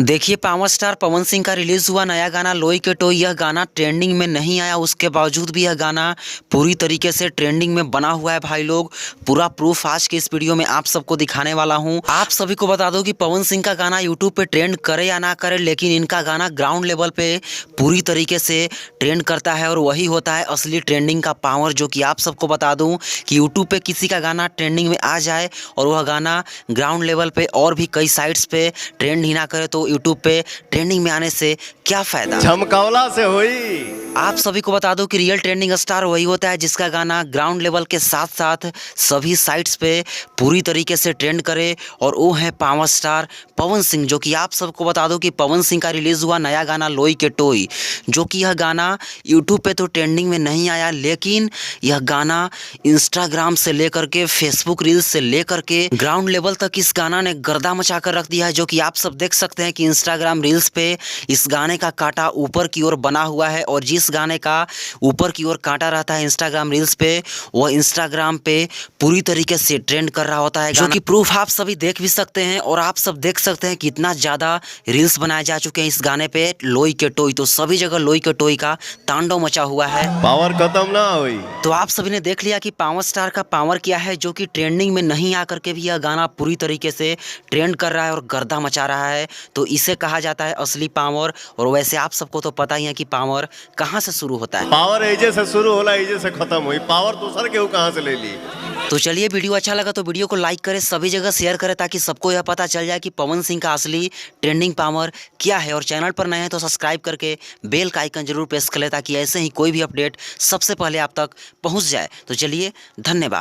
देखिए, power star Pawan Singh का release हुआ नया गाना लोई के टोई। यह गाना ट्रेंडिंग में नहीं आया, उसके बावजूद भी यह गाना पूरी तरीके से ट्रेंडिंग में बना हुआ है। भाई लोग, पूरा प्रूफ आज के इस वीडियो में आप सबको दिखाने वाला हूं। आप सभी को बता दो कि पवन सिंह का गाना यूट्यूब पे ट्रेंड करे या ना करे, लेकिन इनका गाना ग्राउंड लेवल पे पूरी तरीके से ट्रेंड करता है और वही होता है असली ट्रेंडिंग का पावर। जो कि आप सबको बता दूं कि यूट्यूब पे किसी का गाना ट्रेंडिंग में आ जाए और वह गाना ग्राउंड लेवल पे और भी कई साइट्स पे ट्रेंड ही ना करे, तो यूट्यूब पे ट्रेंडिंग में आने से क्या फायदा। झमकावला से हुई। आप सभी को बता दूं कि रियल ट्रेंडिंग स्टार वही होता है जिसका गाना ग्राउंड लेवल के साथ साथ सभी साइट्स पे पूरी तरीके से ट्रेंड करे, और वो है पावर स्टार पवन सिंह। जो कि आप सबको बता दूं कि पवन सिंह का रिलीज हुआ नया गाना लोई के टोई, जो कि यह गाना यूट्यूब पे तो ट्रेंडिंग में नहीं आया, लेकिन यह गाना इंस्टाग्राम से लेकर के फेसबुक रील्स से लेकर के ग्राउंड लेवल तक इस गाना ने गर्दा मचा कर रख दिया है। जो कि आप सब देख सकते हैं कि इंस्टाग्राम रील्स पे इस गाने का कांटा ऊपर की ओर बना हुआ है, और जिस गाने का ऊपर की ओर कांटा रहता है इंस्टाग्राम रील्स पे, वह इंस्टाग्राम पे पूरी तरीके से ट्रेंड कर रहा होता है। जो कि प्रूफ आप सभी देख भी सकते हैं, और आप सब देख सकते हैं कि इतना ज़्यादा रील्स बनाए जा चुके हैं इस गाने पे लोई के टोई। तो सभी जगह लोई के टोई का तांडव मचा हुआ है, पावर खत्म ना हुई। तो आप सभी ने देख लिया कि पावर स्टार का पावर क्या है, जो कि ट्रेंडिंग में नहीं आकर के भी यह गाना पूरी तरीके से ट्रेंड कर रहा है और गर्दा मचा रहा है। तो इसे कहा जाता है असली पावर। और वैसे आप सबको तो पता ही है कि पावर कहाँ से शुरू होता है। पावर एजे से शुरू होला, एजे से खत्म हुई। पावर दूसर के कहाँ से ले ली। तो चलिए, वीडियो अच्छा लगा तो वीडियो को लाइक करें, सभी जगह शेयर करें, ताकि सबको यह पता चल जाए कि पवन सिंह का असली ट्रेंडिंग पावर क्या है। और चैनल पर नए हैं तो सब्सक्राइब करके बेल का आइकन जरूर प्रेस कर लें, ताकि ऐसे ही कोई भी अपडेट सबसे पहले आप तक पहुंच जाए। तो चलिए, धन्यवाद।